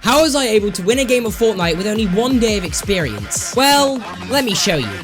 now. How was I able to win a game of Fortnite with only 1 day of experience? Well, let me show you.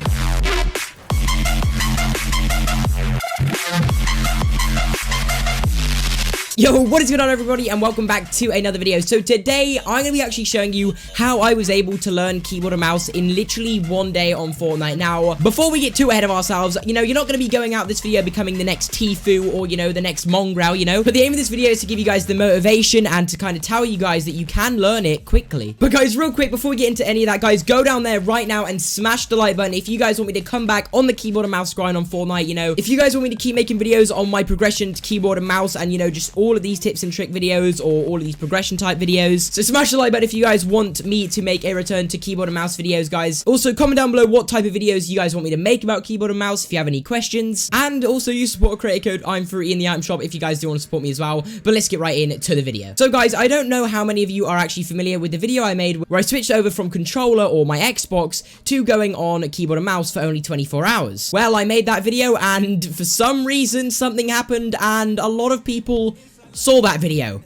Yo, what is going on, everybody, and welcome back to another video. So today I'm going to be actually showing you how I was able to learn keyboard and mouse in literally 1 day on Fortnite. Now, before we get too ahead of ourselves, you're not going to be going out this video becoming the next Tfue or, the next Mongrel, but the aim of this video is to give you guys the motivation and to kind of tell you guys that you can learn it quickly. But guys, real quick, before we get into any of that, guys, go down there right now and smash the like button if you guys want me to come back on the keyboard and mouse grind on Fortnite. If you guys want me to keep making videos on my progression to keyboard and mouse and, just all of these tips and trick videos or all of these progression type videos. So smash the like button if you guys want me to make a return to keyboard and mouse videos, guys. Also, comment down below what type of videos you guys want me to make about keyboard and mouse if you have any questions. And also use support creator code I'm free in the item shop if you guys do want to support me as well. But let's get right into the video. So guys, I don't know how many of you are actually familiar with the video I made where I switched over from controller or my Xbox to going on keyboard and mouse for only 24 hours. Well, I made that video and for some reason something happened and a lot of people saw that video.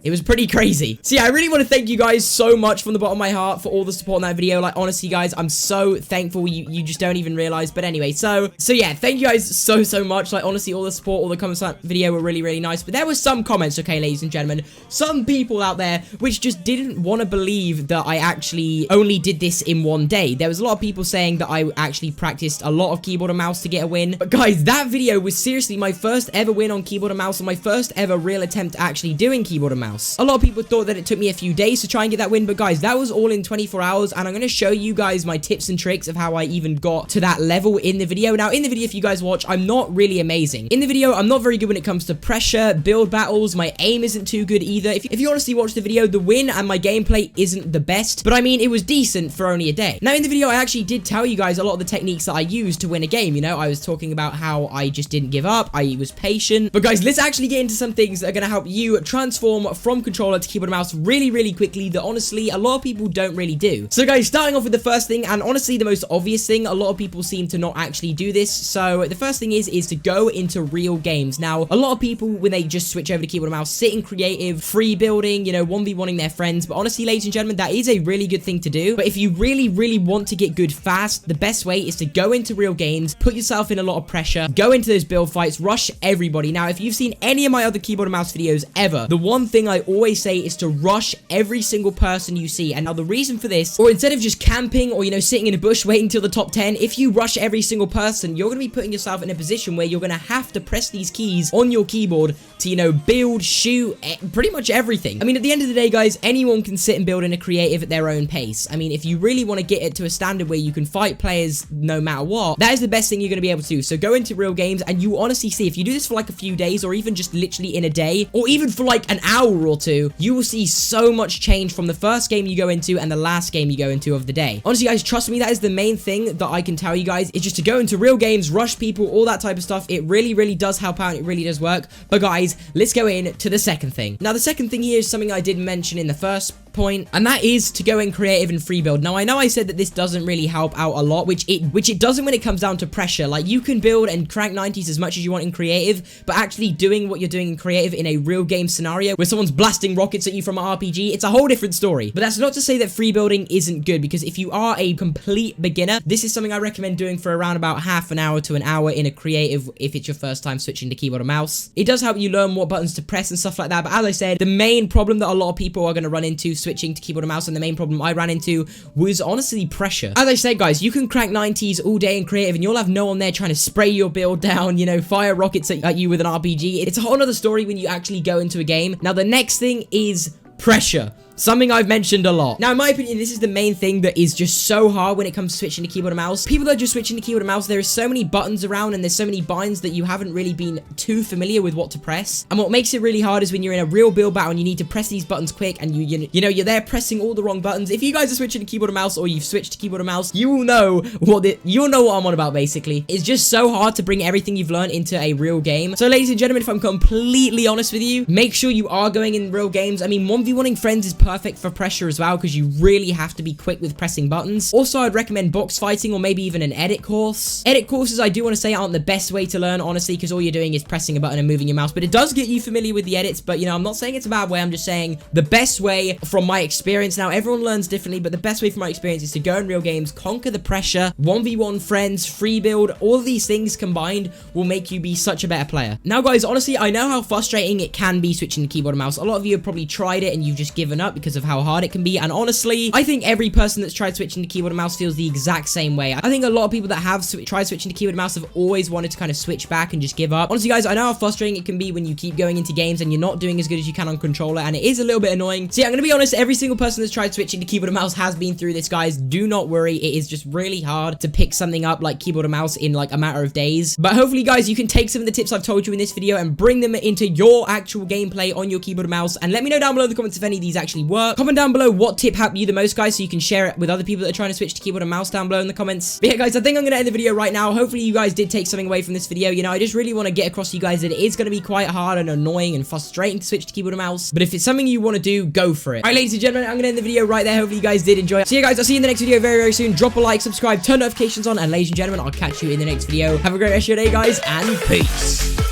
It was pretty crazy. So yeah, I really want to thank you guys so much from the bottom of my heart for all the support on that video. Like, honestly, guys, I'm so thankful. You just don't even realize. But anyway, so yeah, thank you guys so much. Like, honestly, all the support, all the comments on that video were really nice. But there were some comments, okay, ladies and gentlemen, some people out there which just didn't want to believe that I actually only did this in 1 day. There was a lot of people saying that I actually practiced a lot of keyboard and mouse to get a win. But guys, that video was seriously my first ever win on keyboard and mouse and my first ever real attempt at actually doing keyboard and mouse. A lot of people thought that it took me a few days to try and get that win, but guys, that was all in 24 hours, and I'm going to show you guys my tips and tricks of how I even got to that level in the video. Now, in the video, if you guys watch, I'm not really amazing. In the video, I'm not very good when it comes to pressure, build battles, my aim isn't too good either. If you honestly watch the video, the win and my gameplay isn't the best, but I mean, it was decent for only a day. Now, in the video, I actually did tell you guys a lot of the techniques that I used to win a game, I was talking about how I just didn't give up, I was patient, but guys, let's actually get into some things that are going to help you transform from controller to keyboard and mouse really quickly that honestly a lot of people don't really do. So guys, starting off with the first thing, and honestly the most obvious thing, a lot of people seem to not actually do this. So the first thing is to go into real games. Now, a lot of people, when they just switch over to keyboard and mouse, sit in creative, free building, 1v1ing their friends. But honestly, ladies and gentlemen, that is a really good thing to do. But if you really want to get good fast, the best way is to go into real games, put yourself in a lot of pressure, go into those build fights, rush everybody. Now, if you've seen any of my other keyboard and mouse videos ever, the one thing I always say is to rush every single person you see. And now the reason for this, or instead of just camping or sitting in a bush waiting till the top 10, if you rush every single person, you're going to be putting yourself in a position where you're going to have to press these keys on your keyboard to build, shoot, pretty much everything. I mean, at the end of the day, guys, anyone can sit and build in a creative at their own pace. I mean, if you really want to get it to a standard where you can fight players no matter what, that is the best thing you're going to be able to do. So go into real games and you honestly see, if you do this for like a few days or even just literally in a day or even for like an hour or two, you will see so much change from the first game you go into and the last game you go into of the day. Honestly, guys, trust me, that is the main thing that I can tell you guys, is just to go into real games, rush people, all that type of stuff. It really does help out and it really does work. But guys, let's go in to the second thing. Now, the second thing here is something I did mention in the first point, and that is to go in creative and free build. Now, I know I said that this doesn't really help out a lot, which it doesn't when it comes down to pressure. Like, you can build and crank 90s as much as you want in creative, but actually doing what you're doing in creative in a real game scenario where someone's blasting rockets at you from an RPG, it's a whole different story. But that's not to say that free building isn't good, because if you are a complete beginner, this is something I recommend doing for around about half an hour to an hour in a creative if it's your first time switching to keyboard and mouse. It does help you learn what buttons to press and stuff like that, but as I said, the main problem that a lot of people are going to run into switching to keyboard and mouse, and the main problem I ran into, was honestly pressure. As I said, guys, you can crank 90s all day in creative and you'll have no one there trying to spray your build down, fire rockets at you with an RPG. It's a whole other story when you actually go into a game. Now, the next thing is pressure. Something I've mentioned a lot. Now, in my opinion, this is the main thing that is just so hard when it comes to switching to keyboard and mouse. People that are just switching to keyboard and mouse, there are so many buttons around and there's so many binds that you haven't really been too familiar with what to press. And what makes it really hard is when you're in a real build battle and you need to press these buttons quick and you're there pressing all the wrong buttons. If you guys are switching to keyboard and mouse, or you've switched to keyboard and mouse, you will know what I'm on about, basically. It's just so hard to bring everything you've learned into a real game. So, ladies and gentlemen, if I'm completely honest with you, make sure you are going in real games. I mean, 1v1ing friends is perfect perfect for pressure as well, because you really have to be quick with pressing buttons. Also, I'd recommend box fighting or maybe even an edit course. Edit courses, I do want to say, aren't the best way to learn, honestly, because all you're doing is pressing a button and moving your mouse, but it does get you familiar with the edits. But, you know, I'm not saying it's a bad way. I'm just saying the best way from my experience. Now, everyone learns differently, but the best way from my experience is to go in real games, conquer the pressure, 1v1 friends, free build. All of these things combined will make you be such a better player. Now, guys, honestly, I know how frustrating it can be switching to keyboard and mouse. A lot of you have probably tried it and you've just given up because of how hard it can be. And honestly, I think every person that's tried switching to keyboard and mouse feels the exact same way. I think a lot of people that have tried switching to keyboard and mouse have always wanted to kind of switch back and just give up. Honestly, guys, I know how frustrating it can be when you keep going into games and you're not doing as good as you can on controller, and it is a little bit annoying. So yeah, I'm gonna be honest, every single person that's tried switching to keyboard and mouse has been through this, guys. Do not worry, it is just really hard to pick something up like keyboard and mouse in like a matter of days. But hopefully, guys, you can take some of the tips I've told you in this video and bring them into your actual gameplay on your keyboard and mouse. And let me know down below in the comments if any of these actually work. Comment down below what tip helped you the most, guys, so you can share it with other people that are trying to switch to keyboard and mouse down below in the comments. But yeah, guys, I think I'm gonna end the video right now. Hopefully you guys did take something away from this video. You know, I just really want to get across to you guys that it is going to be quite hard and annoying and frustrating to switch to keyboard and mouse, but if it's something you want to do, go for it. Alright, ladies and gentlemen, I'm going to end the video right there. Hopefully you guys did enjoy it. So yeah, guys, I'll see you in the next video very, very soon. Drop a like, subscribe, turn notifications on, and ladies and gentlemen, I'll catch you in the next video. Have a great rest of your day, guys, and peace.